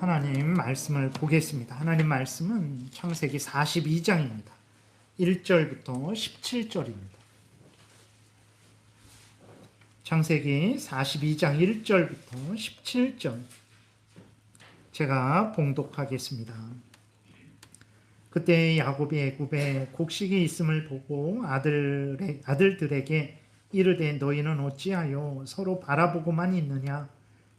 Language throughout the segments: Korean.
하나님 말씀을 보겠습니다. 하나님 말씀은 창세기 42장입니다. 1절부터 17절입니다. 창세기 42장 1절부터 17절 제가 봉독하겠습니다. 그때 야곱이 애굽에 곡식이 있음을 보고 아들들에게 이르되 너희는 어찌하여 서로 바라보고만 있느냐.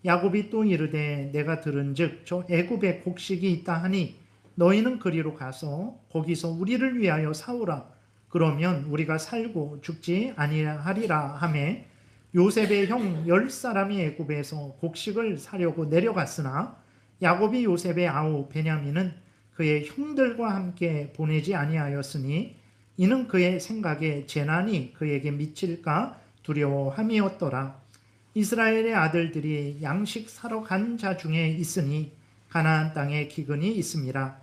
야곱이 또 이르되 내가 들은즉 저 애굽에 곡식이 있다 하니 너희는 그리로 가서 거기서 우리를 위하여 사오라. 그러면 우리가 살고 죽지 아니하리라 하매 요셉의 형 10사람이 애굽에서 곡식을 사려고 내려갔으나 야곱이 요셉의 아우 베냐민은 그의 형들과 함께 보내지 아니하였으니 이는 그의 생각에 재난이 그에게 미칠까 두려워함이었더라. 이스라엘의 아들들이 양식 사러 간 자 중에 있으니 가나안 땅에 기근이 있음이라.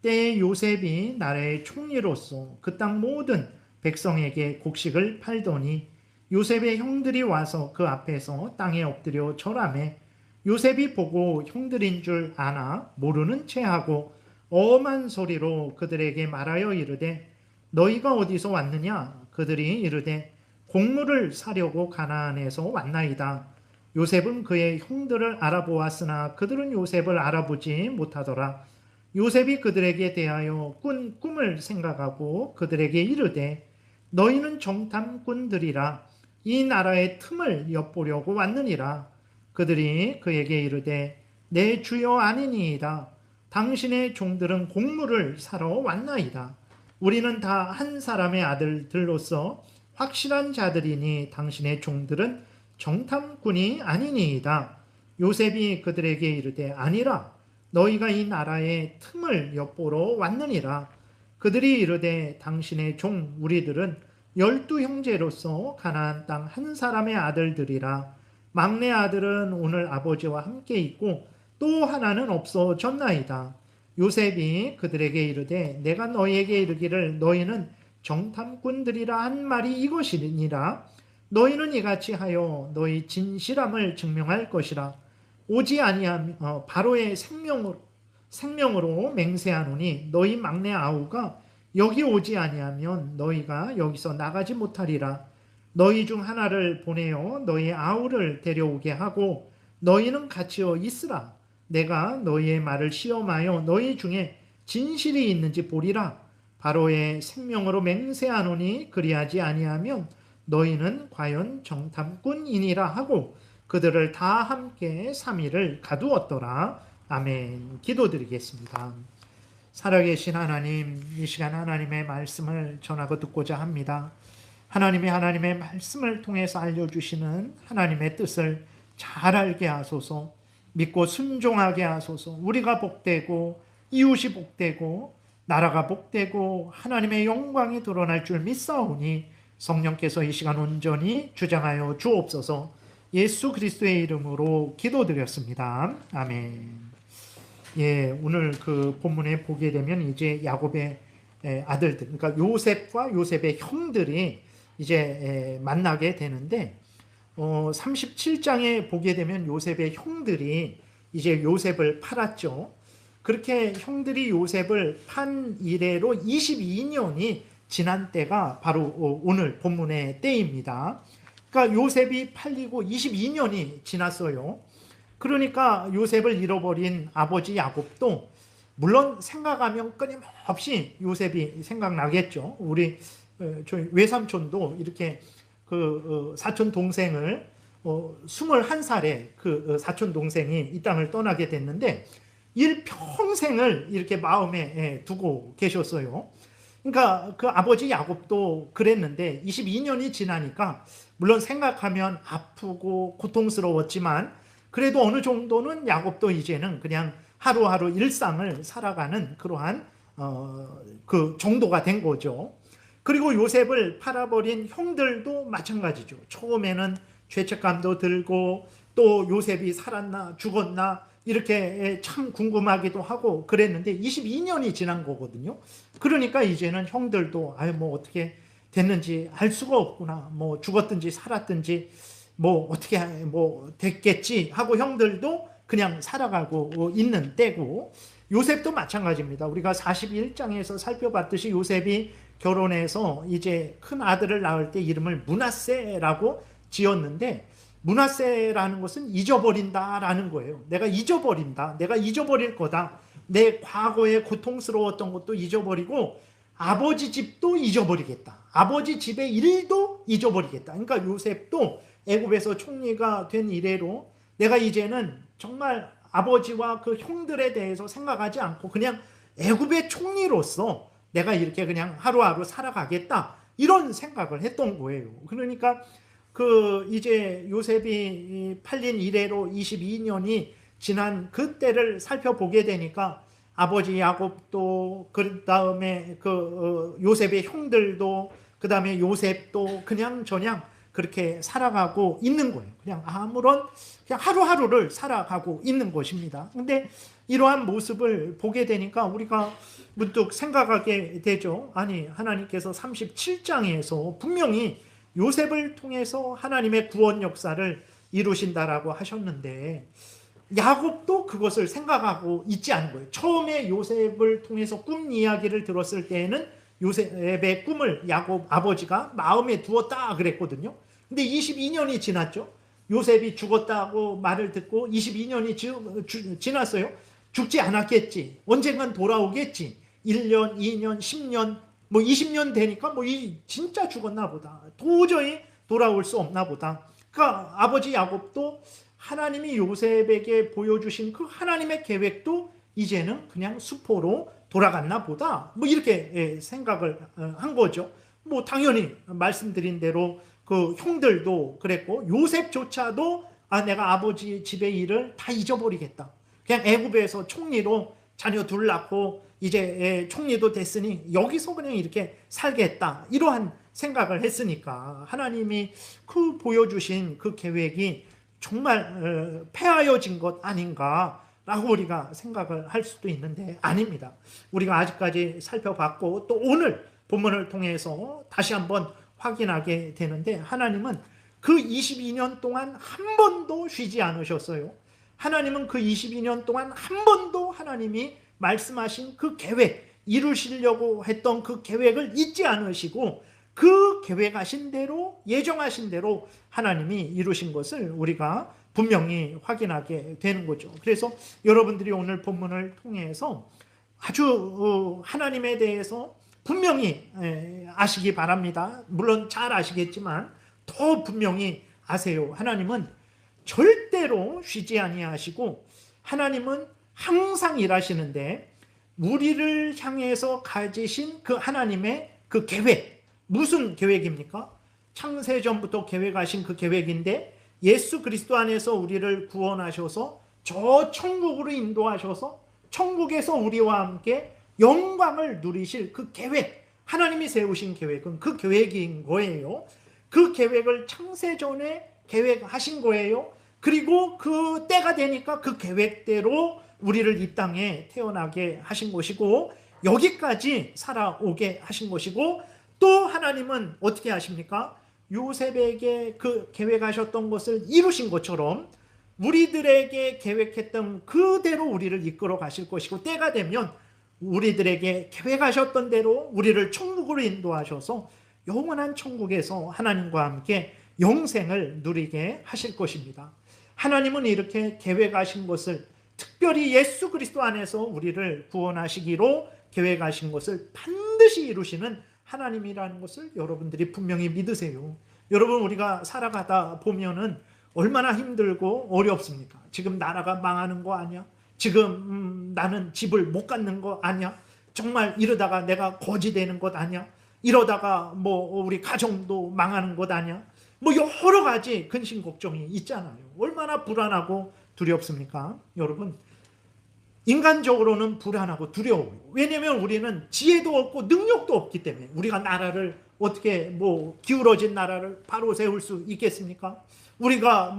때에 요셉이 나라의 총리로서 그 땅 모든 백성에게 곡식을 팔더니 요셉의 형들이 와서 그 앞에서 땅에 엎드려 절하매 요셉이 보고 형들인 줄 아나 모르는 체하고 엄한 소리로 그들에게 말하여 이르되 너희가 어디서 왔느냐. 그들이 이르되 곡물을 사려고 가나안에서 왔나이다. 요셉은 그의 형들을 알아보았으나 그들은 요셉을 알아보지 못하더라. 요셉이 그들에게 대하여 꾼 꿈을 생각하고 그들에게 이르되 너희는 정탐꾼들이라. 이 나라의 틈을 엿보려고 왔느니라. 그들이 그에게 이르되 내 주여 아니니이다. 당신의 종들은 곡물을 사러 왔나이다. 우리는 다 한 사람의 아들들로서 확실한 자들이니 당신의 종들은 정탐꾼이 아니니이다. 요셉이 그들에게 이르되 아니라 너희가 이 나라의 틈을 엿보러 왔느니라. 그들이 이르되 당신의 종 우리들은 12형제로서 가나안 땅 한 사람의 아들들이라. 막내 아들은 오늘 아버지와 함께 있고 또 하나는 없어졌나이다. 요셉이 그들에게 이르되 내가 너희에게 이르기를 너희는 정탐꾼들이라 한 말이 이것이니라. 너희는 이같이 하여 너희 진실함을 증명할 것이라. 오지 아니하면 바로의 생명으로 맹세하노니 너희 막내 아우가 여기 오지 아니하면 너희가 여기서 나가지 못하리라. 너희 중 하나를 보내어 너희 아우를 데려오게 하고 너희는 갇혀 있으라. 내가 너희의 말을 시험하여 너희 중에 진실이 있는지 보리라. 바로의 생명으로 맹세하노니 그리하지 아니하면 너희는 과연 정탐꾼이니라 하고 그들을 다 함께 3일을 가두었더라. 아멘. 기도드리겠습니다. 살아계신 하나님, 이 시간 하나님의 말씀을 전하고 듣고자 합니다. 하나님의 말씀을 통해서 알려주시는 하나님의 뜻을 잘 알게 하소서. 믿고 순종하게 하소서. 우리가 복되고 이웃이 복되고 나라가 복되고 하나님의 영광이 드러날 줄 믿사오니 성령께서 이 시간 온전히 주장하여 주옵소서. 예수 그리스도의 이름으로 기도드렸습니다. 아멘. 예, 오늘 그 본문에 보게 되면 이제 야곱의 아들들, 그러니까 요셉과 요셉의 형들이 이제 만나게 되는데 37장에 보게 되면 요셉의 형들이 이제 요셉을 팔았죠. 그렇게 형들이 요셉을 판 이래로 22년이 지난 때가 바로 오늘 본문의 때입니다. 그러니까 요셉이 팔리고 22년이 지났어요. 그러니까 요셉을 잃어버린 아버지 야곱도 물론 생각하면 끊임없이 요셉이 생각나겠죠. 우리 저희 외삼촌도 이렇게 그 사촌 동생을 21살에 그 사촌 동생이 이 땅을 떠나게 됐는데 일평생을 이렇게 마음에 두고 계셨어요. 그러니까 그 아버지 야곱도 그랬는데 22년이 지나니까 물론 생각하면 아프고 고통스러웠지만 그래도 어느 정도는 야곱도 이제는 그냥 하루하루 일상을 살아가는 그러한 그 정도가 된 거죠. 그리고 요셉을 팔아버린 형들도 마찬가지죠. 처음에는 죄책감도 들고 또 요셉이 살았나 죽었나 이렇게 참 궁금하기도 하고 그랬는데 22년이 지난 거거든요. 그러니까 이제는 형들도 뭐 어떻게 됐는지 알 수가 없구나. 뭐 죽었든지 살았든지 뭐 어떻게 뭐 됐겠지 하고 형들도 그냥 살아가고 있는 때고, 요셉도 마찬가지입니다. 우리가 41장에서 살펴봤듯이 요셉이 결혼해서 이제 큰 아들을 낳을 때 이름을 므낫세라고 지었는데, 므낫세라는 것은 잊어버린다라는 거예요. 내가 잊어버린다. 내가 잊어버릴 거다. 내 과거에 고통스러웠던 것도 잊어버리고 아버지 집도 잊어버리겠다. 아버지 집의 일도 잊어버리겠다. 그러니까 요셉도 애굽에서 총리가 된 이래로 내가 이제는 정말 아버지와 그 형들에 대해서 생각하지 않고 그냥 애굽의 총리로서 내가 이렇게 그냥 하루하루 살아가겠다. 이런 생각을 했던 거예요. 그러니까 그 이제 요셉이 팔린 이래로 22년이 지난 그때를 살펴보게 되니까 아버지 야곱도 그 다음에 요셉의 형들도 그 다음에 요셉도 그냥 저냥 그렇게 살아가고 있는 거예요. 그냥 그냥 하루하루를 살아가고 있는 것입니다. 근데 이러한 모습을 보게 되니까 우리가 문득 생각하게 되죠. 아니, 하나님께서 37장에서 분명히 요셉을 통해서 하나님의 구원 역사를 이루신다라고 하셨는데 야곱도 그것을 생각하고 있지 않은 거예요. 처음에 요셉을 통해서 꿈 이야기를 들었을 때에는 요셉의 꿈을 야곱 아버지가 마음에 두었다 그랬거든요. 근데 22년이 지났죠. 요셉이 죽었다고 말을 듣고 22년이 지났어요. 죽지 않았겠지. 언젠간 돌아오겠지. 1년, 2년, 10년, 뭐 20년 되니까 진짜 죽었나 보다. 도저히 돌아올 수 없나 보다. 그러니까 아버지 야곱도 하나님이 요셉에게 보여주신 그 하나님의 계획도 이제는 그냥 수포로 돌아갔나 보다. 이렇게 생각을 한 거죠. 당연히 말씀드린 대로 그 형들도 그랬고 요셉조차도 내가 아버지 집의 일을 다 잊어버리겠다. 그냥 애굽에서 총리로 자녀 둘 낳고 이제 총리도 됐으니 여기서 그냥 이렇게 살겠다. 이러한 생각을 했으니까 하나님이 그 보여주신 그 계획이 정말 폐하여진 것 아닌가라고 우리가 생각을 할 수도 있는데 아닙니다. 우리가 아직까지 살펴봤고 또 오늘 본문을 통해서 다시 한번 확인하게 되는데 하나님은 그 22년 동안 한 번도 쉬지 않으셨어요. 하나님은 그 22년 동안 한 번도 하나님이 말씀하신 그 계획, 이루시려고 했던 그 계획을 잊지 않으시고 그 계획하신 대로 예정하신 대로 하나님이 이루신 것을 우리가 분명히 확인하게 되는 거죠. 그래서 여러분들이 오늘 본문을 통해서 아주 하나님에 대해서 분명히 아시기 바랍니다. 물론 잘 아시겠지만 더 분명히 아세요. 하나님은 절대로 쉬지 아니하시고 하나님은 항상 일하시는데 우리를 향해서 가지신 그 하나님의 그 계획, 무슨 계획입니까? 창세전부터 계획하신 그 계획인데 예수 그리스도 안에서 우리를 구원하셔서 저 천국으로 인도하셔서 천국에서 우리와 함께 영광을 누리실 그 계획, 하나님이 세우신 계획은 그 계획인 거예요. 그 계획을 창세전에 계획하신 거예요. 그리고 그 때가 되니까 그 계획대로 우리를 이 땅에 태어나게 하신 것이고 여기까지 살아오게 하신 것이고 또 하나님은 어떻게 하십니까? 요셉에게 그 계획하셨던 것을 이루신 것처럼 우리들에게 계획했던 그대로 우리를 이끌어 가실 것이고 때가 되면 우리들에게 계획하셨던 대로 우리를 천국으로 인도하셔서 영원한 천국에서 하나님과 함께 영생을 누리게 하실 것입니다. 하나님은 이렇게 계획하신 것을 특별히 예수 그리스도 안에서 우리를 구원하시기로 계획하신 것을 반드시 이루시는 하나님이라는 것을 여러분들이 분명히 믿으세요. 여러분 우리가 살아가다 보면은 얼마나 힘들고 어렵습니까? 지금 나라가 망하는 거 아니야? 지금 나는 집을 못 갖는 거 아니야? 정말 이러다가 내가 거지 되는 것 아니야? 이러다가 우리 가정도 망하는 것 아니야? 여러 가지 근심 걱정이 있잖아요. 얼마나 불안하고 두렵습니까? 여러분 인간적으로는 불안하고 두려워요. 왜냐하면 우리는 지혜도 없고 능력도 없기 때문에 우리가 나라를 어떻게 기울어진 나라를 바로 세울 수 있겠습니까? 우리가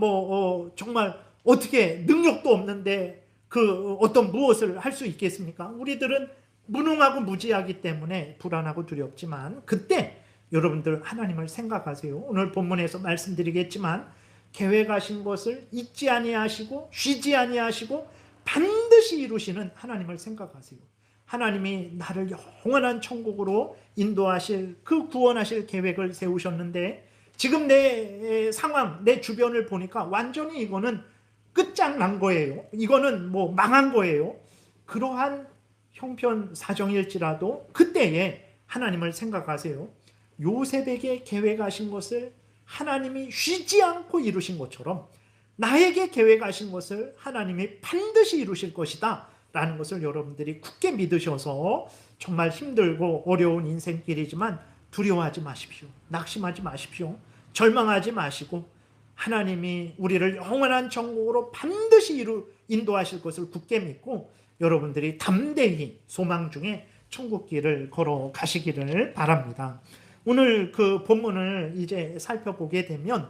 정말 어떻게 능력도 없는데 그 어떤 무엇을 할 수 있겠습니까? 우리들은 무능하고 무지하기 때문에 불안하고 두렵지만 그때 여러분들 하나님을 생각하세요. 오늘 본문에서 말씀드리겠지만 계획하신 것을 잊지 아니하시고 쉬지 아니하시고 반드시 이루시는 하나님을 생각하세요. 하나님이 나를 영원한 천국으로 인도하실 그 구원하실 계획을 세우셨는데 지금 내 상황, 내 주변을 보니까 완전히 이거는 끝장난 거예요. 이거는 뭐 망한 거예요. 그러한 형편 사정일지라도 그때에 하나님을 생각하세요. 요셉에게 계획하신 것을 하나님이 쉬지 않고 이루신 것처럼 나에게 계획하신 것을 하나님이 반드시 이루실 것이다 라는 것을 여러분들이 굳게 믿으셔서 정말 힘들고 어려운 인생길이지만 두려워하지 마십시오. 낙심하지 마십시오. 절망하지 마시고 하나님이 우리를 영원한 천국으로 반드시 인도하실 것을 굳게 믿고 여러분들이 담대히 소망 중에 천국길을 걸어가시기를 바랍니다. 오늘 그 본문을 이제 살펴보게 되면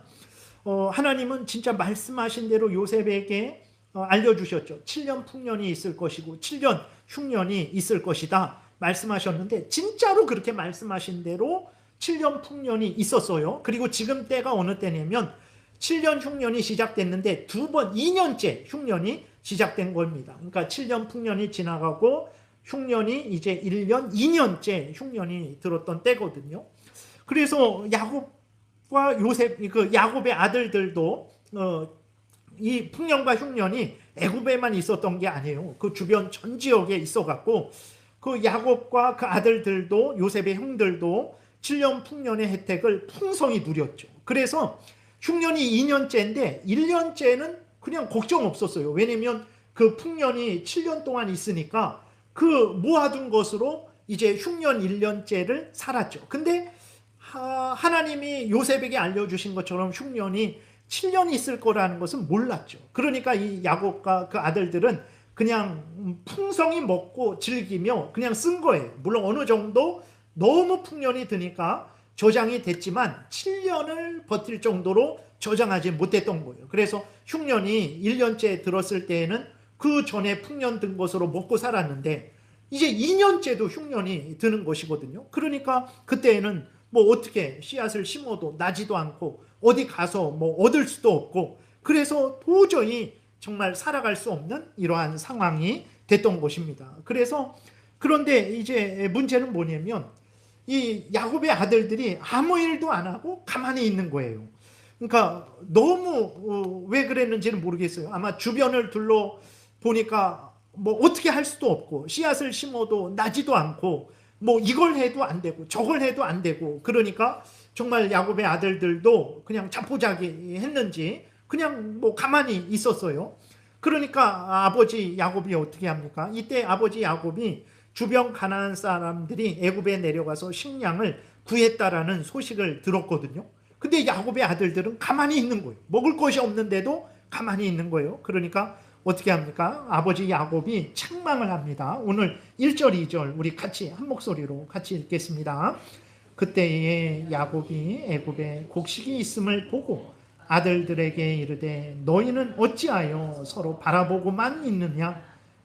하나님은 진짜 말씀하신 대로 요셉에게 알려주셨죠. 7년 풍년이 있을 것이고 7년 흉년이 있을 것이다 말씀하셨는데 진짜로 그렇게 말씀하신 대로 7년 풍년이 있었어요. 그리고 지금 때가 어느 때냐면 7년 흉년이 시작됐는데 2년째 흉년이 시작된 겁니다. 그러니까 7년 풍년이 지나가고 흉년이 이제 1년, 2년째 흉년이 들었던 때거든요. 그래서 야곱과 요셉, 그 야곱의 아들들도 이 풍년과 흉년이 애굽에만 있었던 게 아니에요. 그 주변 전 지역에 있어갖고 그 야곱과 그 아들들도 요셉의 형들도 7년 풍년의 혜택을 풍성히 누렸죠. 그래서 흉년이 2년째인데 1년째는 그냥 걱정 없었어요. 왜냐면 그 풍년이 7년 동안 있으니까 그 모아둔 것으로 이제 흉년 1년째를 살았죠. 근데 하나님이 요셉에게 알려주신 것처럼 흉년이 7년이 있을 거라는 것은 몰랐죠. 그러니까 이 야곱과 그 아들들은 그냥 풍성히 먹고 즐기며 그냥 쓴 거예요. 물론 어느 정도 너무 풍년이 드니까 저장이 됐지만 7년을 버틸 정도로 저장하지 못했던 거예요. 그래서 흉년이 1년째 들었을 때에는 그 전에 풍년 든 것으로 먹고 살았는데 이제 2년째도 흉년이 드는 것이거든요. 그러니까 그때에는 뭐 어떻게 씨앗을 심어도 나지도 않고 어디 가서 뭐 얻을 수도 없고 그래서 도저히 정말 살아갈 수 없는 이러한 상황이 됐던 것입니다. 그래서 그런데 이제 문제는 뭐냐면 이 야곱의 아들들이 아무 일도 안 하고 가만히 있는 거예요. 그러니까 너무 왜 그랬는지는 모르겠어요. 아마 주변을 둘러 보니까 뭐 어떻게 할 수도 없고 씨앗을 심어도 나지도 않고 뭐 이걸 해도 안 되고 저걸 해도 안 되고 그러니까 정말 야곱의 아들들도 그냥 자포자기 했는지 그냥 뭐 가만히 있었어요. 그러니까 아버지 야곱이 어떻게 합니까? 이때 아버지 야곱이 주변 가나안 사람들이 애굽에 내려가서 식량을 구했다라는 소식을 들었거든요. 근데 야곱의 아들들은 가만히 있는 거예요. 먹을 것이 없는데도 가만히 있는 거예요. 그러니까 어떻게 합니까? 아버지 야곱이 책망을 합니다. 오늘 1절, 2절 우리 같이 한 목소리로 같이 읽겠습니다. 그때에 야곱이 애굽에 곡식이 있음을 보고 아들들에게 이르되 너희는 어찌하여 서로 바라보고만 있느냐?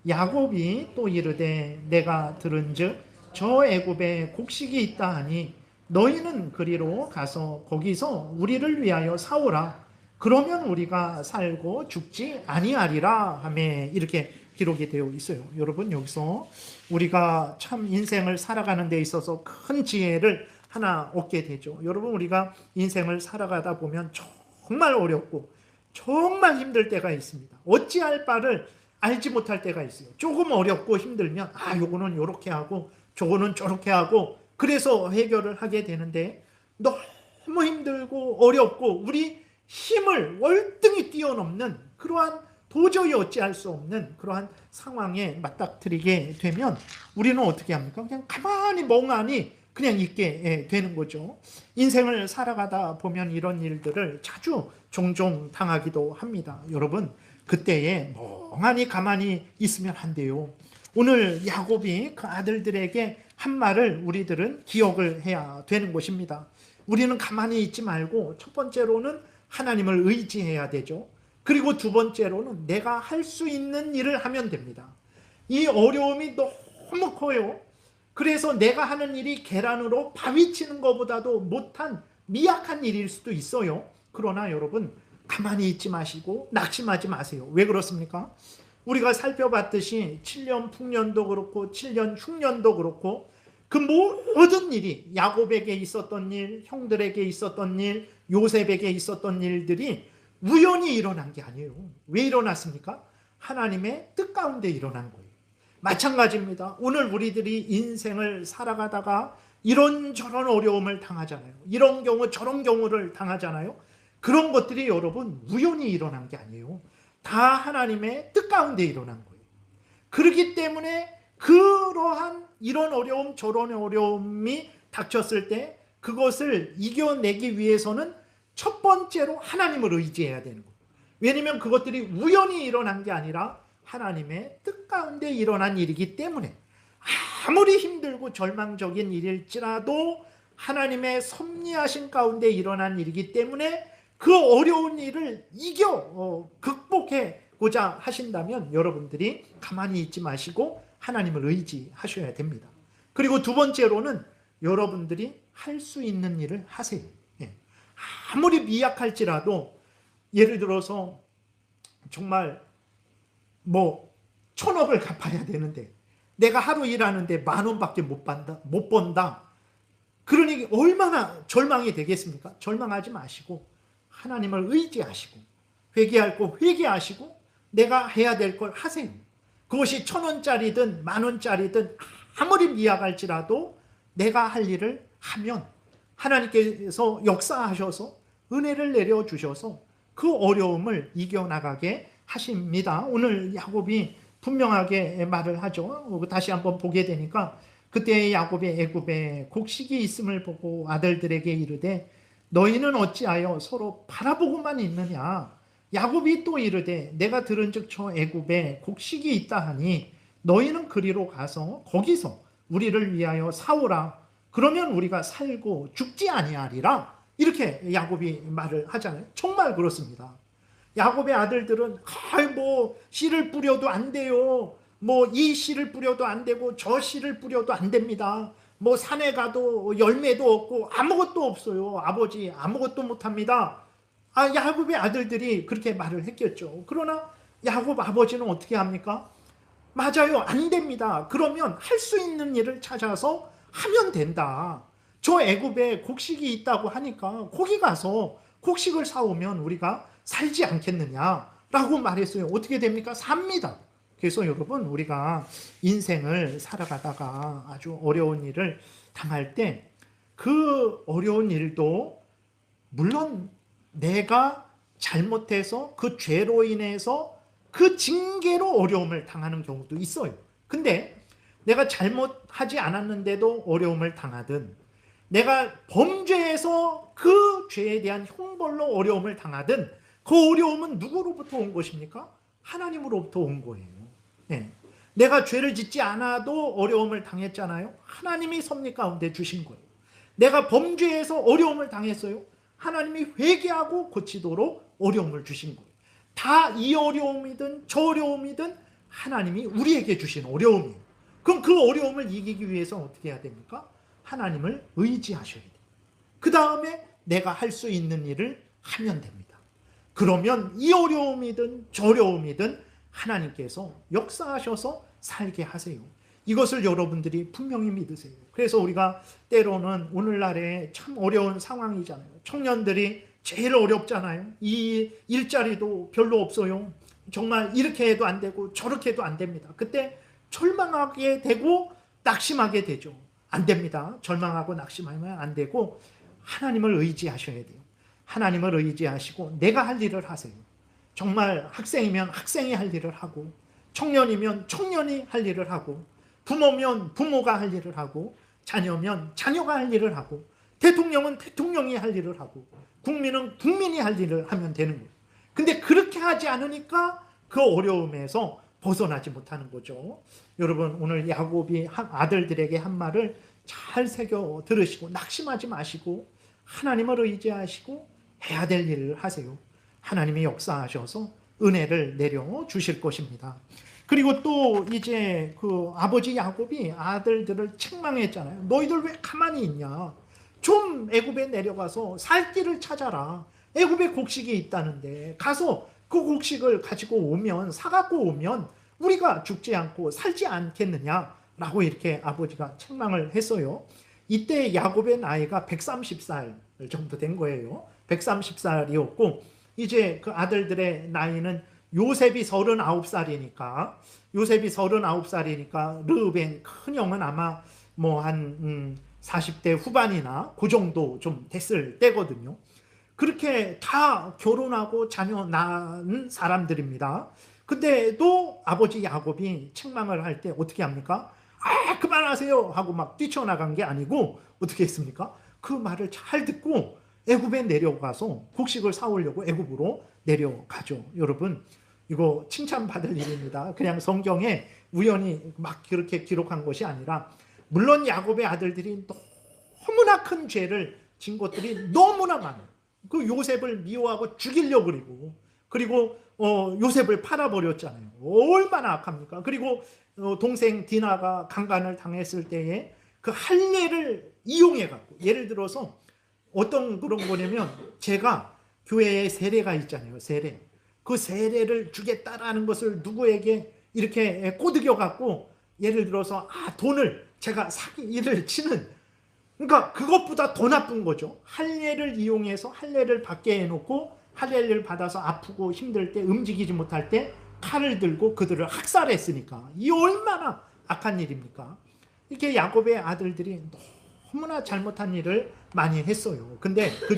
야곱이 또 이르되 내가 들은즉 저 애굽에 곡식이 있다 하니 너희는 그리로 가서 거기서 우리를 위하여 사오라. 그러면 우리가 살고 죽지 아니하리라 하며 이렇게 기록이 되어 있어요. 여러분 여기서 우리가 참 인생을 살아가는 데 있어서 큰 지혜를 하나 얻게 되죠. 여러분 우리가 인생을 살아가다 보면 정말 어렵고 정말 힘들 때가 있습니다. 어찌할 바를 알지 못할 때가 있어요. 조금 어렵고 힘들면 요거는 요렇게 하고 저거는 저렇게 하고 그래서 해결을 하게 되는데 너무 힘들고 어렵고 우리 힘을 월등히 뛰어넘는 그러한 도저히 어찌할 수 없는 그러한 상황에 맞닥뜨리게 되면 우리는 어떻게 합니까? 그냥 가만히 멍하니 그냥 있게 되는 거죠. 인생을 살아가다 보면 이런 일들을 자주 종종 당하기도 합니다. 여러분 그때에 멍하니 가만히 있으면 안 돼요. 오늘 야곱이 그 아들들에게 한 말을 우리들은 기억을 해야 되는 것입니다. 우리는 가만히 있지 말고 첫 번째로는 하나님을 의지해야 되죠. 그리고 두 번째로는 내가 할 수 있는 일을 하면 됩니다. 이 어려움이 너무 커요. 그래서 내가 하는 일이 계란으로 바위 치는 것보다도 못한 미약한 일일 수도 있어요. 그러나 여러분 가만히 있지 마시고 낙심하지 마세요. 왜 그렇습니까? 우리가 살펴봤듯이 7년 풍년도 그렇고 7년 흉년도 그렇고 그 모든 일이 야곱에게 있었던 일, 형들에게 있었던 일, 요셉에게 있었던 일들이 우연히 일어난 게 아니에요. 왜 일어났습니까? 하나님의 뜻 가운데 일어난 거예요. 마찬가지입니다. 오늘 우리들이 인생을 살아가다가 이런저런 어려움을 당하잖아요. 이런 경우 저런 경우를 당하잖아요. 그런 것들이 여러분 우연히 일어난 게 아니에요. 다 하나님의 뜻 가운데 일어난 거예요. 그렇기 때문에 그러한 이런 어려움 저런 어려움이 닥쳤을 때 그것을 이겨내기 위해서는 첫 번째로 하나님을 의지해야 되는 거예요. 왜냐하면 그것들이 우연히 일어난 게 아니라 하나님의 뜻 가운데 일어난 일이기 때문에 아무리 힘들고 절망적인 일일지라도 하나님의 섭리하신 가운데 일어난 일이기 때문에 그 어려운 일을 극복하고자 하신다면 여러분들이 가만히 있지 마시고 하나님을 의지하셔야 됩니다. 그리고 두 번째로는 여러분들이 할 수 있는 일을 하세요. 아무리 미약할지라도 예를 들어서 정말 1,000억을 갚아야 되는데 내가 하루 일하는데 10,000원밖에 못 번다. 그러니 얼마나 절망이 되겠습니까? 절망하지 마시고 하나님을 의지하시고 회개할 거 회개하시고 내가 해야 될 걸 하세요. 그것이 1,000원짜리든 10,000원짜리든 아무리 미약할지라도 내가 할 일을 하면 하나님께서 역사하셔서 은혜를 내려주셔서 그 어려움을 이겨나가게 하십니다. 오늘 야곱이 분명하게 말을 하죠. 다시 한번 보게 되니까 그때 야곱이 애굽에 곡식이 있음을 보고 아들들에게 이르되 너희는 어찌하여 서로 바라보고만 있느냐. 야곱이 또 이르되 내가 들은즉 저 애굽에 곡식이 있다 하니 너희는 그리로 가서 거기서 우리를 위하여 사오라. 그러면 우리가 살고 죽지 아니하리라. 이렇게 야곱이 말을 하잖아요. 정말 그렇습니다. 야곱의 아들들은 씨를 뿌려도 안 돼요. 이 씨를 뿌려도 안 되고 저 씨를 뿌려도 안 됩니다. 산에 가도 열매도 없고 아무것도 없어요. 아버지 아무것도 못합니다. 야곱의 아들들이 그렇게 말을 했겠죠. 그러나 야곱 아버지는 어떻게 합니까? 맞아요. 안 됩니다. 그러면 할 수 있는 일을 찾아서 하면 된다. 저 애굽에 곡식이 있다고 하니까 거기 가서 곡식을 사오면 우리가 살지 않겠느냐라고 말했어요. 어떻게 됩니까? 삽니다. 그래서 여러분 우리가 인생을 살아가다가 아주 어려운 일을 당할 때 그 어려운 일도 물론 내가 잘못해서 그 죄로 인해서 그 징계로 어려움을 당하는 경우도 있어요. 근데 내가 잘못하지 않았는데도 어려움을 당하든 내가 범죄해서 그 죄에 대한 형벌로 어려움을 당하든 그 어려움은 누구로부터 온 것입니까? 하나님으로부터 온 거예요. 네. 내가 죄를 짓지 않아도 어려움을 당했잖아요. 하나님이 섭리 가운데 주신 거예요. 내가 범죄해서 어려움을 당했어요. 하나님이 회개하고 고치도록 어려움을 주신 거예요. 다 이 어려움이든 저 어려움이든 하나님이 우리에게 주신 어려움이에요. 그럼 그 어려움을 이기기 위해서 어떻게 해야 됩니까? 하나님을 의지하셔야 돼요. 그 다음에 내가 할 수 있는 일을 하면 됩니다. 그러면 이 어려움이든 저 어려움이든 하나님께서 역사하셔서 살게 하세요. 이것을 여러분들이 분명히 믿으세요. 그래서 우리가 때로는 오늘날에 참 어려운 상황이잖아요. 청년들이 제일 어렵잖아요. 이 일자리도 별로 없어요. 정말 이렇게 해도 안 되고 저렇게 해도 안 됩니다. 그때 절망하게 되고 낙심하게 되죠. 안 됩니다. 절망하고 낙심하면 안 되고 하나님을 의지하셔야 돼요. 하나님을 의지하시고 내가 할 일을 하세요. 정말 학생이면 학생이 할 일을 하고 청년이면 청년이 할 일을 하고 부모면 부모가 할 일을 하고 자녀면 자녀가 할 일을 하고 대통령은 대통령이 할 일을 하고 국민은 국민이 할 일을 하면 되는 거예요. 근데 그렇게 하지 않으니까 그 어려움에서 벗어나지 못하는 거죠. 여러분 오늘 야곱이 아들들에게 한 말을 잘 새겨 들으시고 낙심하지 마시고 하나님을 의지하시고 해야 될 일을 하세요. 하나님이 역사하셔서 은혜를 내려 주실 것입니다. 그리고 또 이제 그 아버지 야곱이 아들들을 책망했잖아요. 너희들 왜 가만히 있냐? 좀 애굽에 내려가서 살 길을 찾아라. 애굽에 곡식이 있다는데 가서 그 곡식을 가지고 오면, 사갖고 오면 우리가 죽지 않고 살지 않겠느냐라고 이렇게 아버지가 책망을 했어요. 이때 야곱의 나이가 130살 정도 된 거예요. 130살이었고 이제 그 아들들의 나이는 요셉이 39살이니까 르우벤 큰 형은 아마 뭐 한 40대 후반이나 그 정도 좀 됐을 때거든요. 그렇게 다 결혼하고 자녀 낳은 사람들입니다. 근데도 아버지 야곱이 책망을 할 때 어떻게 합니까? 아, 그만하세요 하고 막 뛰쳐나간 게 아니고 어떻게 했습니까? 그 말을 잘 듣고 애굽에 내려가서 곡식을 사오려고 애굽으로 내려가죠. 여러분, 이거 칭찬받을 일입니다. 그냥 성경에 우연히 막 그렇게 기록한 것이 아니라, 물론 야곱의 아들들이 너무나 큰 죄를 진 것들이 너무나 많아요. 그 요셉을 미워하고 죽이려고 그리고 요셉을 팔아버렸잖아요. 얼마나 악합니까? 그리고 동생 디나가 강간을 당했을 때에 그 할례를 이용해 갖고, 예를 들어서 어떤 그런 거냐면, 제가 교회에 세례가 있잖아요. 세례. 그 세례를 주겠다라는 것을 누구에게 이렇게 꼬드겨 갖고, 예를 들어서 돈을 제가 사기를 치는, 그러니까 그것보다 더 나쁜 거죠. 할례를 이용해서 할례를 받게 해놓고 할례를 받아서 아프고 힘들 때, 움직이지 못할 때 칼을 들고 그들을 학살했으니까 이 얼마나 악한 일입니까? 이렇게 야곱의 아들들이 너무나 잘못한 일을 많이 했어요. 근데 그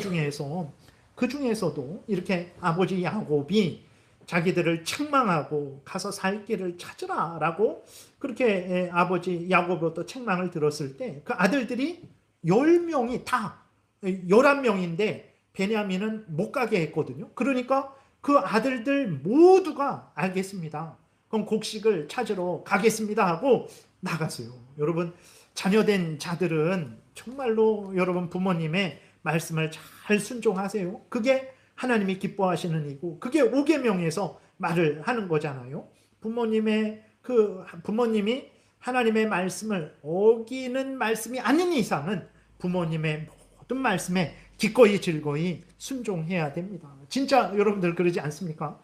중에서도 이렇게 아버지 야곱이 자기들을 책망하고 가서 살 길을 찾으라라고 그렇게 아버지 야곱으로부터 책망을 들었을 때, 그 아들들이 10명이 다 11명인데 베냐민은 못 가게 했거든요. 그러니까 그 아들들 모두가 알겠습니다, 그럼 곡식을 찾으러 가겠습니다 하고 나갔어요. 여러분, 자녀된 자들은 정말로 여러분 부모님의 말씀을 잘 순종하세요. 그게 하나님이 기뻐하시는 일이고, 그게 5계명에서 말을 하는 거잖아요. 부모님이 하나님의 말씀을 어기는 말씀이 아닌 이상은 부모님의 모든 말씀에 기꺼이 즐거이 순종해야 됩니다. 진짜 여러분들 그러지 않습니까?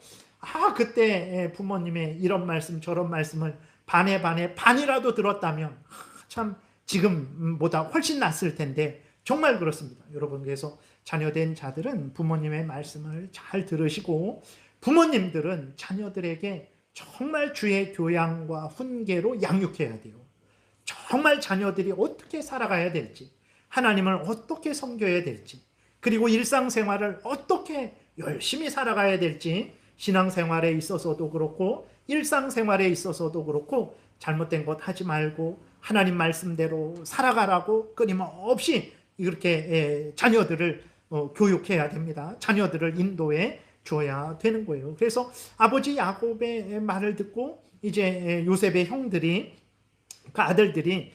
그때 부모님의 이런 말씀 저런 말씀을 반이라도 들었다면 참 지금보다 훨씬 낫을 텐데, 정말 그렇습니다. 여러분, 그래서 자녀된 자들은 부모님의 말씀을 잘 들으시고, 부모님들은 자녀들에게 정말 주의 교양과 훈계로 양육해야 돼요. 정말 자녀들이 어떻게 살아가야 될지, 하나님을 어떻게 섬겨야 될지, 그리고 일상생활을 어떻게 열심히 살아가야 될지, 신앙생활에 있어서도 그렇고 일상생활에 있어서도 그렇고 잘못된 것 하지 말고 하나님 말씀대로 살아가라고 끊임없이 이렇게 자녀들을 교육해야 됩니다. 자녀들을 인도해 줘야 되는 거예요. 그래서 아버지 야곱의 말을 듣고 이제 요셉의 형들이, 그 아들들이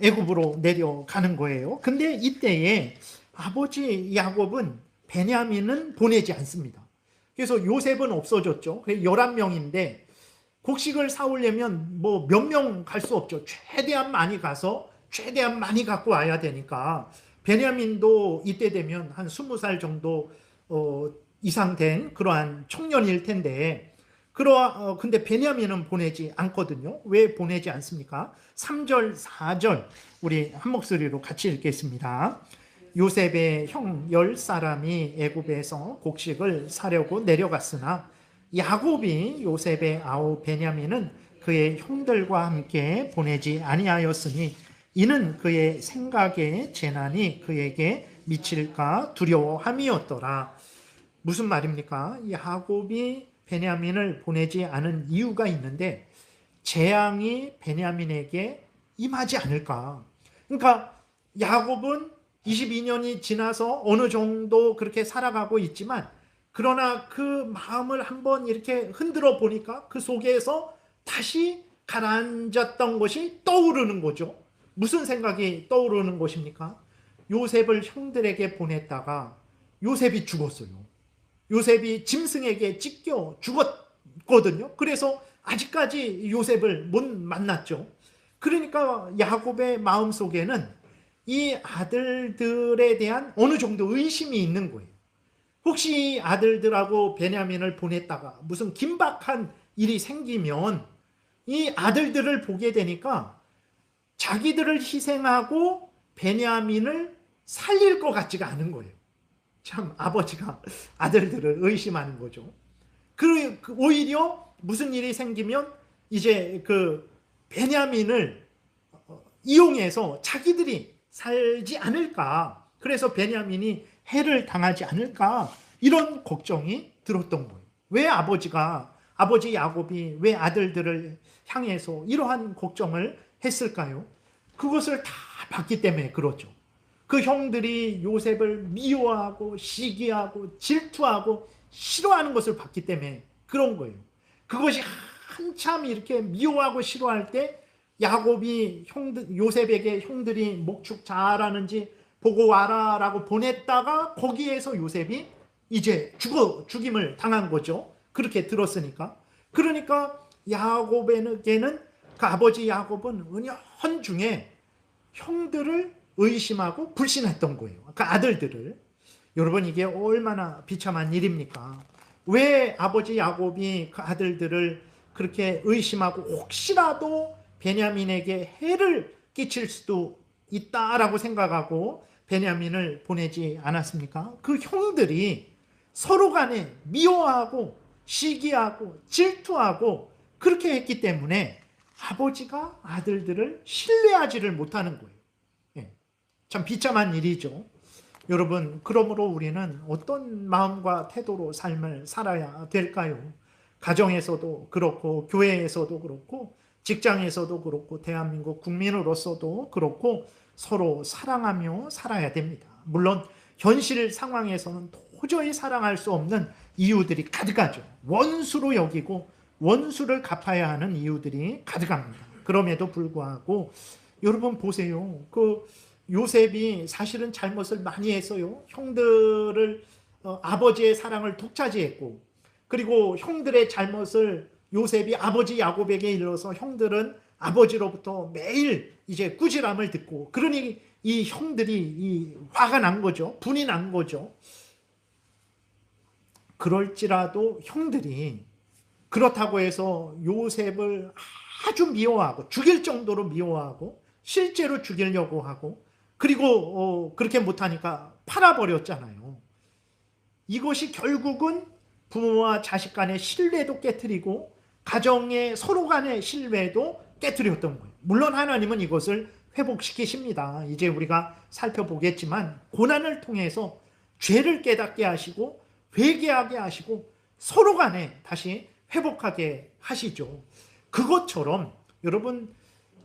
애굽으로 내려가는 거예요. 근데 이때에 아버지 야곱은 베냐민은 보내지 않습니다. 그래서 요셉은 없어졌죠. 11명인데 곡식을 사오려면 뭐 몇 명 갈 수 없죠. 최대한 많이 가서 최대한 많이 갖고 와야 되니까, 베냐민도 이때 되면 한 20살 정도 이상 된 그러한 청년일 텐데, 근데 베냐민은 보내지 않거든요. 왜 보내지 않습니까? 3절, 4절 우리 한 목소리로 같이 읽겠습니다. 요셉의 형 10사람이 애굽에서 곡식을 사려고 내려갔으나 야곱이 요셉의 아우 베냐민은 그의 형들과 함께 보내지 아니하였으니 이는 그의 생각에 재난이 그에게 미칠까 두려워함이었더라. 무슨 말입니까? 야곱이 베냐민을 보내지 않은 이유가 있는데, 재앙이 베냐민에게 임하지 않을까. 그러니까 야곱은 22년이 지나서 어느 정도 그렇게 살아가고 있지만, 그러나 그 마음을 한번 이렇게 흔들어 보니까 그 속에서 다시 가라앉았던 것이 떠오르는 거죠. 무슨 생각이 떠오르는 것입니까? 요셉을 형들에게 보냈다가 요셉이 죽었어요. 요셉이 짐승에게 찢겨 죽었거든요. 그래서 아직까지 요셉을 못 만났죠. 그러니까 야곱의 마음속에는 이 아들들에 대한 어느 정도 의심이 있는 거예요. 혹시 아들들하고 베냐민을 보냈다가 무슨 긴박한 일이 생기면 이 아들들을 보게 되니까 자기들을 희생하고 베냐민을 살릴 것 같지가 않은 거예요. 참 아버지가 아들들을 의심하는 거죠. 오히려 무슨 일이 생기면 이제 그 베냐민을 이용해서 자기들이 살지 않을까. 그래서 베냐민이 해를 당하지 않을까. 이런 걱정이 들었던 거예요. 왜 아버지 야곱이 왜 아들들을 향해서 이러한 걱정을 했을까요? 그것을 다 봤기 때문에 그렇죠. 그 형들이 요셉을 미워하고 시기하고 질투하고 싫어하는 것을 봤기 때문에 그런 거예요. 그것이 한참 이렇게 미워하고 싫어할 때 야곱이 요셉에게 형들이 목축 잘하는지 보고 와라라고 보냈다가 거기에서 요셉이 이제 죽임을 당한 거죠. 그렇게 들었으니까. 그러니까 야곱에게는 그 아버지 야곱은 은연중에 형들을 의심하고 불신했던 거예요. 그 아들들을. 여러분 이게 얼마나 비참한 일입니까? 왜 아버지 야곱이 그 아들들을 그렇게 의심하고 혹시라도 베냐민에게 해를 끼칠 수도 있다라고 생각하고 베냐민을 보내지 않았습니까? 그 형들이 서로 간에 미워하고 시기하고 질투하고 그렇게 했기 때문에 아버지가 아들들을 신뢰하지를 못하는 거예요. 참 비참한 일이죠. 여러분, 그러므로 우리는 어떤 마음과 태도로 삶을 살아야 될까요? 가정에서도 그렇고, 교회에서도 그렇고, 직장에서도 그렇고, 대한민국 국민으로서도 그렇고, 서로 사랑하며 살아야 됩니다. 물론, 현실 상황에서는 도저히 사랑할 수 없는 이유들이 가득하죠. 원수로 여기고, 원수를 갚아야 하는 이유들이 가득합니다. 그럼에도 불구하고, 여러분 보세요. 요셉이 사실은 잘못을 많이 했어요. 형들을 아버지의 사랑을 독차지했고 그리고 형들의 잘못을 요셉이 아버지 야곱에게 일러서 형들은 아버지로부터 매일 이제 꾸지람을 듣고 그러니 이 형들이 화가 난 거죠. 분이 난 거죠. 그럴지라도 형들이 그렇다고 해서 요셉을 아주 미워하고 죽일 정도로 미워하고 실제로 죽이려고 하고 그리고 그렇게 못하니까 팔아버렸잖아요. 이것이 결국은 부모와 자식 간의 신뢰도 깨트리고 가정의 서로 간의 신뢰도 깨트렸던 거예요. 물론 하나님은 이것을 회복시키십니다. 이제 우리가 살펴보겠지만 고난을 통해서 죄를 깨닫게 하시고 회개하게 하시고 서로 간에 다시 회복하게 하시죠. 그것처럼 여러분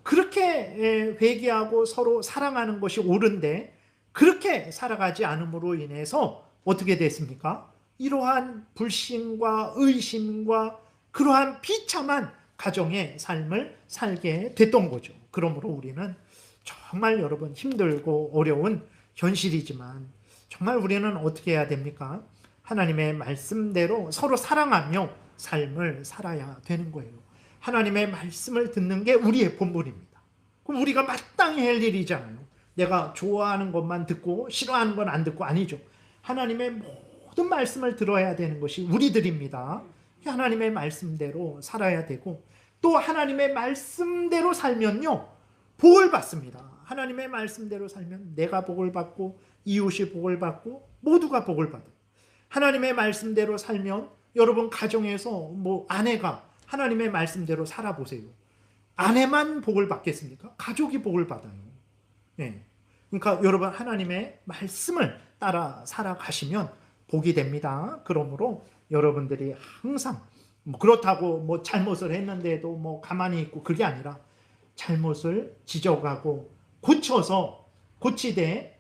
그렇게 회개하고 서로 사랑하는 것이 옳은데 그렇게 살아가지 않음으로 인해서 어떻게 됐습니까? 이러한 불신과 의심과 그러한 비참한 가정의 삶을 살게 됐던 거죠. 그러므로 우리는 정말 여러분 힘들고 어려운 현실이지만 정말 우리는 어떻게 해야 됩니까? 하나님의 말씀대로 서로 사랑하며 삶을 살아야 되는 거예요. 하나님의 말씀을 듣는 게 우리의 본분입니다. 그럼 우리가 마땅히 할 일이잖아요. 내가 좋아하는 것만 듣고 싫어하는 건 안 듣고 아니죠. 하나님의 모든 말씀을 들어야 되는 것이 우리들입니다. 하나님의 말씀대로 살아야 되고 또 하나님의 말씀대로 살면요 복을 받습니다. 하나님의 말씀대로 살면 내가 복을 받고 이웃이 복을 받고 모두가 복을 받아요. 하나님의 말씀대로 살면 여러분 가정에서 아내가 하나님의 말씀대로 살아보세요. 아내만 복을 받겠습니까? 가족이 복을 받아요. 네. 그러니까 여러분 하나님의 말씀을 따라 살아가시면 복이 됩니다. 그러므로 여러분들이 항상 그렇다고 잘못을 했는데도 가만히 있고 그게 아니라 잘못을 지적하고 고쳐서 고치되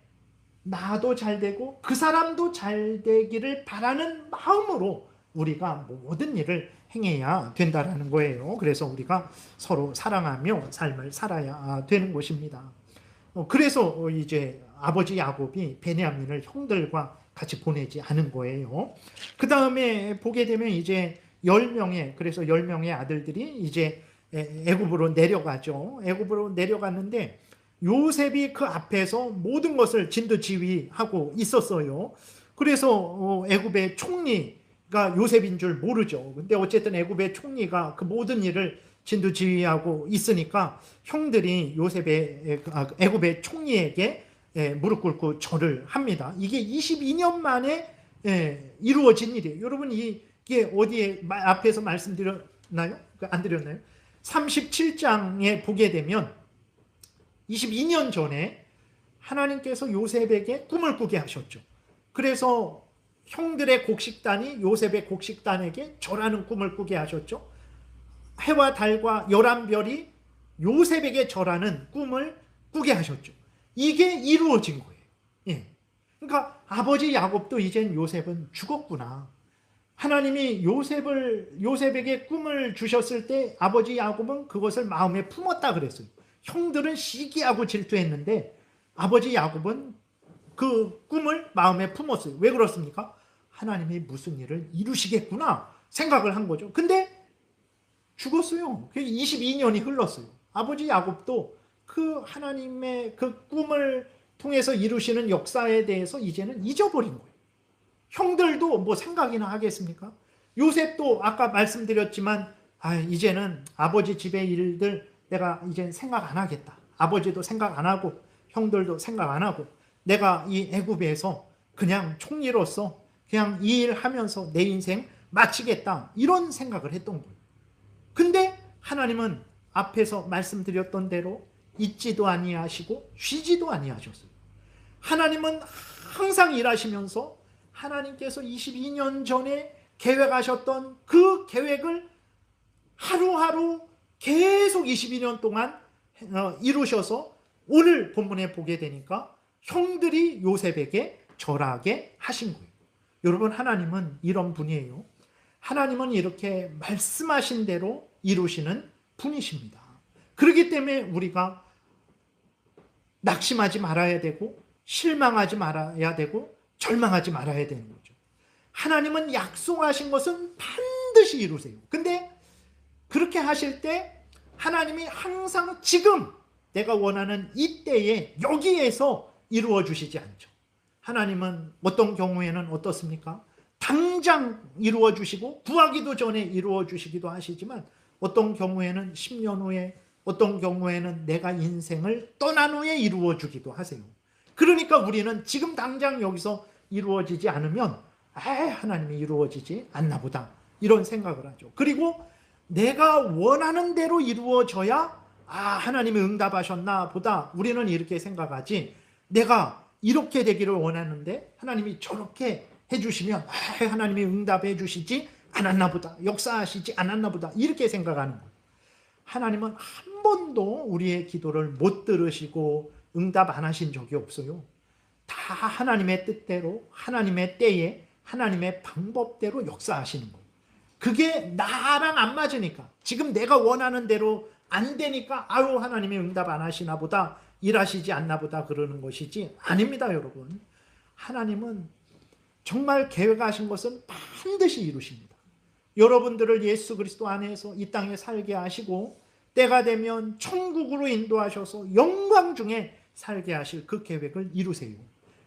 나도 잘 되고 그 사람도 잘 되기를 바라는 마음으로 우리가 모든 일을 행해야 된다라는 거예요. 그래서 우리가 서로 사랑하며 삶을 살아야 되는 것입니다. 그래서 이제 아버지 야곱이 베냐민을 형들과 같이 보내지 않은 거예요. 그 다음에 보게 되면 이제 10명의 그래서 10명의 아들들이 이제 애굽으로 내려가죠. 애굽으로 내려갔는데 요셉이 그 앞에서 모든 것을 진두지휘하고 있었어요. 그래서 애굽의 총리가 요셉인 줄 모르죠. 근데 어쨌든 애굽의 총리가 그 모든 일을 진두지휘하고 있으니까 형들이 애굽의 총리에게 무릎 ቁ꿇고 절을 합니다. 이게 22년 만에 이루어진 일이에요. 여러분 이게 어디에 앞에서 말씀드렸나요? 안 드렸나요? 37장에 보게 되면 22년 전에 하나님께서 요셉에게 꿈을 꾸게 하셨죠. 그래서 형들의 곡식단이 요셉의 곡식단에게 절하는 꿈을 꾸게 하셨죠. 해와 달과 11별이 요셉에게 절하는 꿈을 꾸게 하셨죠. 이게 이루어진 거예요. 예. 그러니까 아버지 야곱도 이젠 요셉은 죽었구나. 하나님이 요셉에게 꿈을 주셨을 때 아버지 야곱은 그것을 마음에 품었다 그랬어요. 형들은 시기하고 질투했는데 아버지 야곱은 그 꿈을 마음에 품었어요. 왜 그렇습니까? 하나님이 무슨 일을 이루시겠구나 생각을 한 거죠. 근데 죽었어요. 22년이 흘렀어요. 아버지 야곱도 그 하나님의 그 꿈을 통해서 이루시는 역사에 대해서 이제는 잊어버린 거예요. 형들도 뭐 생각이나 하겠습니까? 요셉도 아까 말씀드렸지만 이제는 아버지 집의 일들 내가 이제 생각 안 하겠다. 아버지도 생각 안 하고 형들도 생각 안 하고 내가 이 애굽에서 그냥 총리로서 그냥 이 일 하면서 내 인생 마치겠다. 이런 생각을 했던 거예요. 근데 하나님은 앞에서 말씀드렸던 대로 잊지도 아니하시고 쉬지도 아니하셨어요. 하나님은 항상 일하시면서 하나님께서 22년 전에 계획하셨던 그 계획을 하루하루 계속 22년 동안 이루셔서 오늘 본문에 보게 되니까 형들이 요셉에게 절하게 하신 거예요. 여러분, 하나님은 이런 분이에요. 하나님은 이렇게 말씀하신 대로 이루시는 분이십니다. 그렇기 때문에 우리가 낙심하지 말아야 되고 실망하지 말아야 되고 절망하지 말아야 되는 거죠. 하나님은 약속하신 것은 반드시 이루세요. 근데 그렇게 하실 때 하나님이 항상 지금 내가 원하는 이때에 여기에서 이루어 주시지 않죠. 하나님은 어떤 경우에는 어떻습니까? 당장 이루어 주시고 구하기도 전에 이루어 주시기도 하시지만 어떤 경우에는 10년 후에 어떤 경우에는 내가 인생을 떠난 후에 이루어 주기도 하세요. 그러니까 우리는 지금 당장 여기서 이루어지지 않으면 하나님이 이루어지지 않나 보다 이런 생각을 하죠. 그리고 내가 원하는 대로 이루어져야 하나님이 응답하셨나 보다 우리는 이렇게 생각하지, 내가 이렇게 되기를 원하는데 하나님이 저렇게 해주시면 하나님이 응답해 주시지 않았나 보다, 역사하시지 않았나 보다 이렇게 생각하는 거예요. 하나님은 한 번도 우리의 기도를 못 들으시고 응답 안 하신 적이 없어요. 다 하나님의 뜻대로 하나님의 때에 하나님의 방법대로 역사하시는 거예요. 그게 나랑 안 맞으니까, 지금 내가 원하는 대로 안 되니까 하나님이 응답 안 하시나 보다, 일하시지 않나 보다 그러는 것이지 아닙니다. 여러분, 하나님은 정말 계획하신 것은 반드시 이루십니다. 여러분들을 예수 그리스도 안에서 이 땅에 살게 하시고 때가 되면 천국으로 인도하셔서 영광 중에 살게 하실 그 계획을 이루세요.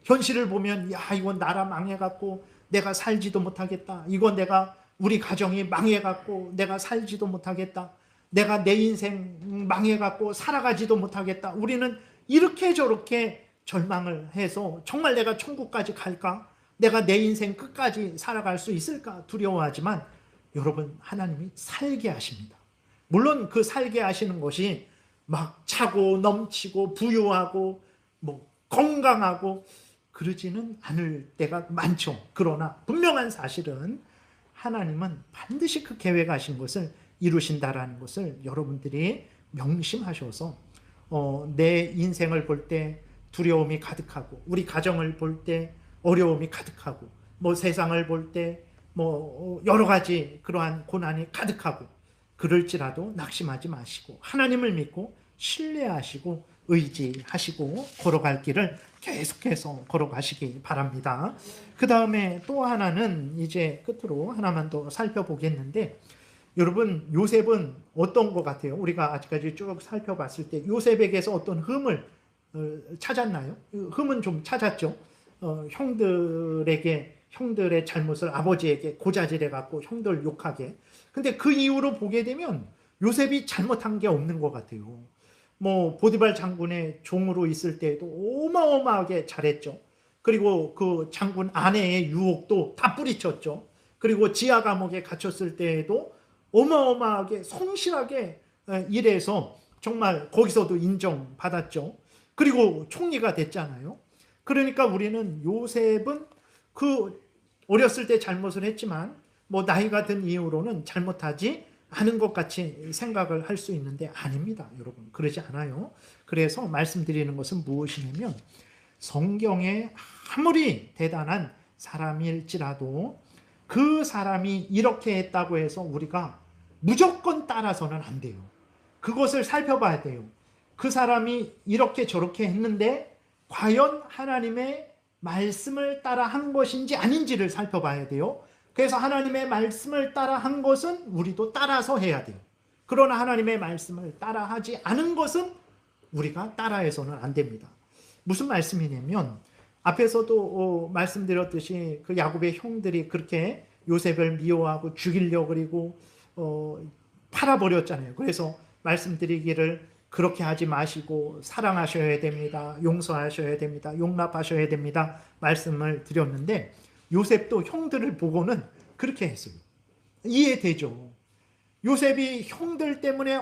현실을 보면 이건 나라 망해갖고 내가 살지도 못하겠다, 이건 내가 우리 가정이 망해갖고 내가 살지도 못하겠다, 내가 내 인생 망해갖고 살아가지도 못하겠다, 우리는 이렇게 저렇게 절망을 해서 정말 내가 천국까지 갈까, 내가 내 인생 끝까지 살아갈 수 있을까 두려워하지만 여러분, 하나님이 살게 하십니다. 물론 그 살게 하시는 것이 막 차고 넘치고 부유하고 뭐 건강하고 그러지는 않을 때가 많죠. 그러나 분명한 사실은 하나님은 반드시 그 계획하신 것을 이루신다라는 것을 여러분들이 명심하셔서 내 인생을 볼 때 두려움이 가득하고, 우리 가정을 볼 때 어려움이 가득하고, 뭐 세상을 볼 때 뭐 여러 가지 그러한 고난이 가득하고, 그럴지라도 낙심하지 마시고 하나님을 믿고 신뢰하시고 의지하시고 걸어갈 길을 계속해서 걸어가시기 바랍니다. 그 다음에 또 하나는 이제 끝으로 하나만 더 살펴보겠는데, 여러분, 요셉은 어떤 것 같아요? 우리가 아직까지 쭉 살펴봤을 때 요셉에게서 어떤 흠을 찾았나요? 흠은 좀 찾았죠. 형들에게 형들의 잘못을 아버지에게 고자질해 갖고 형들 욕하게. 근데 그 이후로 보게 되면 요셉이 잘못한 게 없는 것 같아요. 뭐 보디발 장군의 종으로 있을 때에도 어마어마하게 잘했죠. 그리고 그 장군 아내의 유혹도 다 뿌리쳤죠. 그리고 지하 감옥에 갇혔을 때에도 어마어마하게 성실하게 일해서 정말 거기서도 인정받았죠. 그리고 총리가 됐잖아요. 그러니까 우리는 요셉은 그 어렸을 때 잘못을 했지만 뭐 나이가 든 이후로는 잘못하지 않은 것 같이 생각을 할 수 있는데 아닙니다, 여러분. 그러지 않아요. 그래서 말씀드리는 것은 무엇이냐면 성경에 아무리 대단한 사람일지라도 그 사람이 이렇게 했다고 해서 우리가 무조건 따라서는 안 돼요. 그것을 살펴봐야 돼요. 그 사람이 이렇게 저렇게 했는데 과연 하나님의 말씀을 따라 한 것인지 아닌지를 살펴봐야 돼요. 그래서 하나님의 말씀을 따라 한 것은 우리도 따라서 해야 돼요. 그러나 하나님의 말씀을 따라 하지 않은 것은 우리가 따라해서는 안 됩니다. 무슨 말씀이냐면 앞에서도 말씀드렸듯이 그 야곱의 형들이 그렇게 요셉을 미워하고 죽이려고 그리고 팔아버렸잖아요. 그래서 말씀드리기를 그렇게 하지 마시고 사랑하셔야 됩니다. 용서하셔야 됩니다. 용납하셔야 됩니다. 말씀을 드렸는데 요셉도 형들을 보고는 그렇게 했어요. 이해되죠? 요셉이 형들 때문에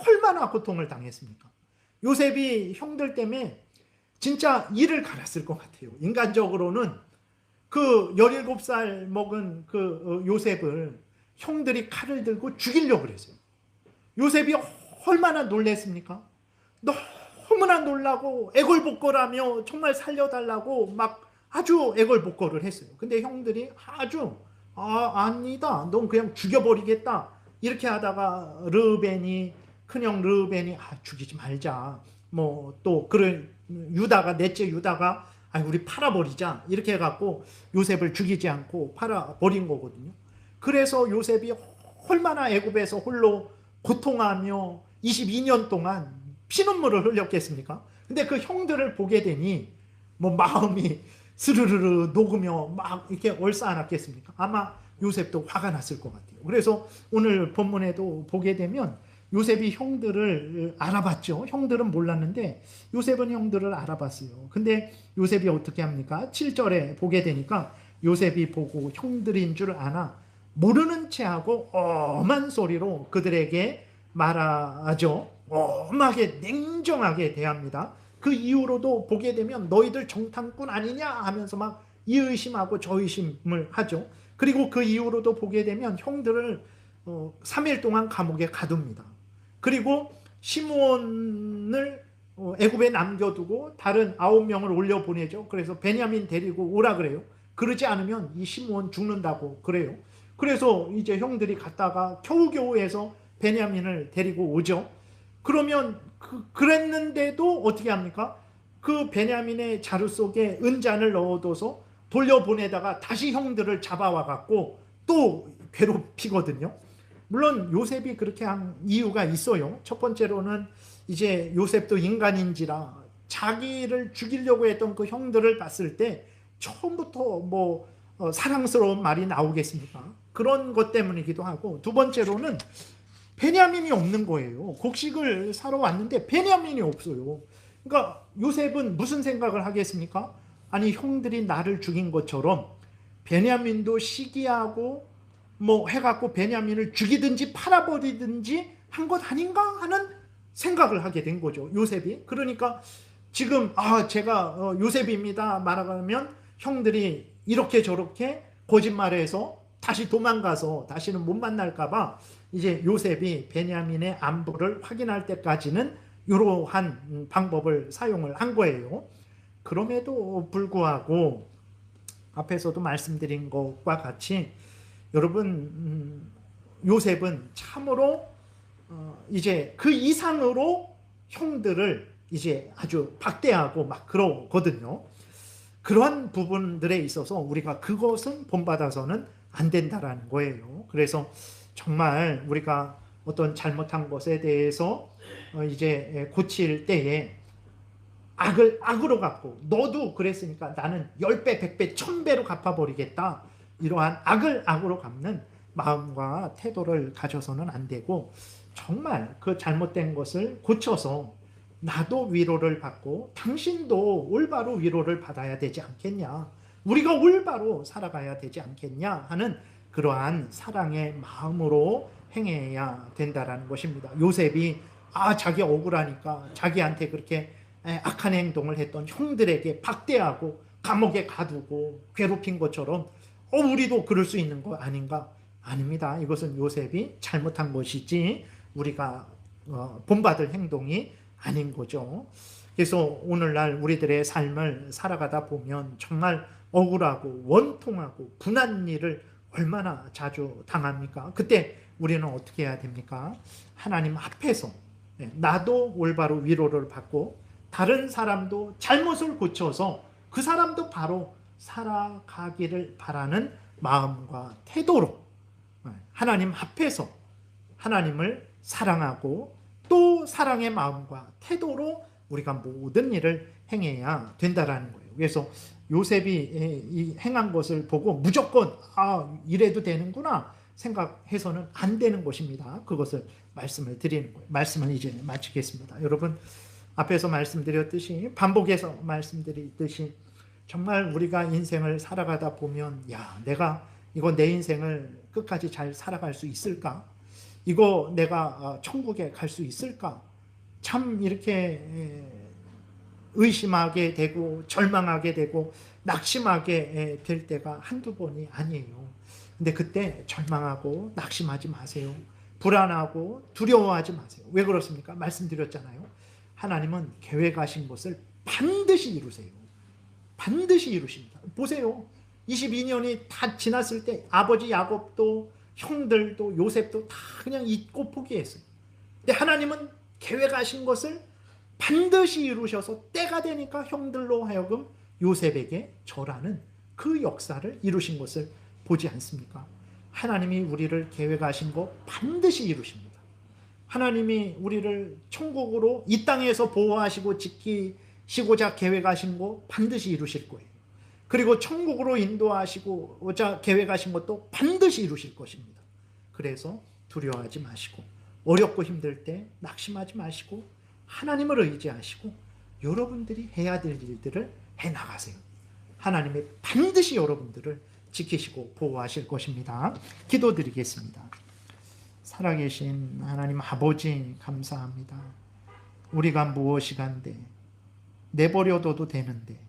얼마나 고통을 당했습니까? 요셉이 형들 때문에 진짜 이를 갈았을 것 같아요. 인간적으로는 그 17살 먹은 그 요셉을 형들이 칼을 들고 죽이려고 그랬어요. 요셉이 얼마나 놀랬습니까? 너무나 놀라고 애걸복걸하며 정말 살려달라고 막 아주 애걸복걸을 했어요. 근데 형들이 아주 아니다. 넌 그냥 죽여버리겠다. 이렇게 하다가 큰형 르벤이 죽이지 말자. 뭐 또 그런 유다가 넷째 유다가 우리 팔아버리자. 이렇게 해갖고 요셉을 죽이지 않고 팔아버린 거거든요. 그래서 요셉이 얼마나 애굽에서 홀로 고통하며 22년 동안 피눈물을 흘렸겠습니까? 근데 그 형들을 보게 되니 뭐 마음이 스르르르 녹으며 막 이렇게 얼싸안았겠습니까? 아마 요셉도 화가 났을 것 같아요. 그래서 오늘 본문에도 보게 되면 요셉이 형들을 알아봤죠. 형들은 몰랐는데 요셉은 형들을 알아봤어요. 근데 요셉이 어떻게 합니까? 7절에 보게 되니까 요셉이 보고 형들인 줄 아나 모르는 체하고 엄한 소리로 그들에게 말하죠. 엄하게 냉정하게 대합니다. 그 이후로도 보게 되면 너희들 정탐꾼 아니냐 하면서 막 이의심하고 저의심을 하죠. 그리고 그 이후로도 보게 되면 형들을 3일 동안 감옥에 가둡니다. 그리고 시므온을 애굽에 남겨두고 다른 9명을 올려보내죠. 그래서 베냐민 데리고 오라 그래요. 그러지 않으면 이 시므온 죽는다고 그래요. 그래서 이제 형들이 갔다가 겨우겨우 해서 베냐민을 데리고 오죠. 그러면 그랬는데도 어떻게 합니까? 그 베냐민의 자루 속에 은잔을 넣어둬서 돌려보내다가 다시 형들을 잡아와 갖고 또 괴롭히거든요. 물론 요셉이 그렇게 한 이유가 있어요. 첫 번째로는 이제 요셉도 인간인지라 자기를 죽이려고 했던 그 형들을 봤을 때 처음부터 뭐 사랑스러운 말이 나오겠습니까? 그런 것 때문이기도 하고, 두 번째로는 베냐민이 없는 거예요. 곡식을 사러 왔는데 베냐민이 없어요. 그러니까 요셉은 무슨 생각을 하겠습니까? 아니 형들이 나를 죽인 것처럼 베냐민도 시기하고 뭐 해갖고 베냐민을 죽이든지 팔아버리든지 한 것 아닌가 하는 생각을 하게 된 거죠, 요셉이. 그러니까 지금 제가 요셉입니다 말하면 형들이 이렇게 저렇게 거짓말해서 다시 도망가서 다시는 못 만날까봐 이제 요셉이 베냐민의 안부를 확인할 때까지는 이러한 방법을 사용을 한 거예요. 그럼에도 불구하고 앞에서도 말씀드린 것과 같이 여러분 요셉은 참으로 이제 그 이상으로 형들을 이제 아주 박대하고 막 그러거든요. 그러한 부분들에 있어서 우리가 그것은 본받아서는 안 된다라는 거예요. 그래서 정말 우리가 어떤 잘못한 것에 대해서 이제 고칠 때에 악을 악으로 갚고 너도 그랬으니까 나는 10배, 100배, 1000배로 갚아버리겠다. 이러한 악을 악으로 갚는 마음과 태도를 가져서는 안 되고 정말 그 잘못된 것을 고쳐서 나도 위로를 받고 당신도 올바로 위로를 받아야 되지 않겠냐. 우리가 올바로 살아가야 되지 않겠냐 하는 그러한 사랑의 마음으로 행해야 된다라는 것입니다. 요셉이 자기 억울하니까 자기한테 그렇게 악한 행동을 했던 형들에게 박대하고 감옥에 가두고 괴롭힌 것처럼 우리도 그럴 수 있는 거 아닌가? 아닙니다. 이것은 요셉이 잘못한 것이지 우리가 본받을 행동이 아닌 거죠. 그래서 오늘날 우리들의 삶을 살아가다 보면 정말 억울하고 원통하고 분한 일을 얼마나 자주 당합니까? 그때 우리는 어떻게 해야 됩니까? 하나님 앞에서 나도 올바로 위로를 받고 다른 사람도 잘못을 고쳐서 그 사람도 바로 살아가기를 바라는 마음과 태도로 하나님 앞에서 하나님을 사랑하고 또 사랑의 마음과 태도로 우리가 모든 일을 행해야 된다라는 거예요. 그래서 요셉이 행한 것을 보고 무조건 이래도 되는구나 생각해서는 안 되는 것입니다. 그것을 말씀을 드리는 거예요. 말씀을 이제 마치겠습니다. 여러분, 앞에서 말씀드렸듯이 반복해서 말씀드리듯이 정말 우리가 인생을 살아가다 보면 내가 이거 내 인생을 끝까지 잘 살아갈 수 있을까? 이거 내가 천국에 갈 수 있을까? 참 이렇게 의심하게 되고 절망하게 되고 낙심하게 될 때가 한두 번이 아니에요. 근데 그때 절망하고 낙심하지 마세요. 불안하고 두려워하지 마세요. 왜 그렇습니까? 말씀드렸잖아요. 하나님은 계획하신 것을 반드시 이루세요. 반드시 이루십니다. 보세요. 22년이 다 지났을 때 아버지 야곱도 형들도 요셉도 다 그냥 잊고 포기했어요. 근데 하나님은 계획하신 것을 반드시 이루셔서 때가 되니까 형들로 하여금 요셉에게 절하는 그 역사를 이루신 것을 보지 않습니까? 하나님이 우리를 계획하신 거 반드시 이루십니다. 하나님이 우리를 천국으로 이 땅에서 보호하시고 지키시고자 계획하신 거 반드시 이루실 거예요. 그리고 천국으로 인도하시고자 계획하신 것도 반드시 이루실 것입니다. 그래서 두려워하지 마시고 어렵고 힘들 때 낙심하지 마시고 하나님을 의지하시고 여러분들이 해야 될 일들을 해나가세요. 하나님이 반드시 여러분들을 지키시고 보호하실 것입니다. 기도드리겠습니다. 살아계신 하나님 아버지 감사합니다. 우리가 무엇이간데 내버려둬도 되는데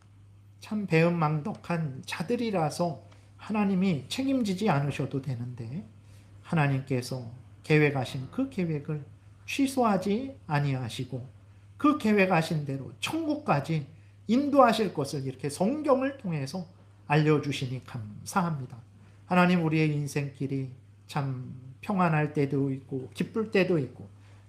참 배은망덕한 자들이라서 하나님이 책임지지 않으셔도 되는데 하나님께서 계획하신 그 계획을 취소하지 아니하시고 그 계획하신 대로 천국까지 인도하실 것을 이렇게 성경을 통해서 알려주시니 감사합니다. 하나님, 우리의 인생길이 참 평안할 때도 있고 기쁠 때도 있고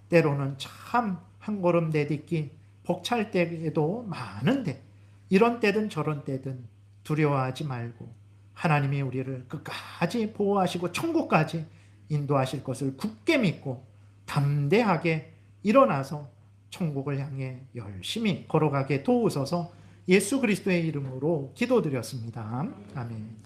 때로는 참 한 걸음 내딛기 벅찰 때에도 많은데 이런 때든 저런 때든 두려워하지 말고 하나님이 우리를 끝까지 보호하시고 천국까지 인도하실 것을 굳게 믿고 담대하게 일어나서 천국을 향해 열심히 걸어가게 도우소서. 예수 그리스도의 이름으로 기도드렸습니다. 아멘.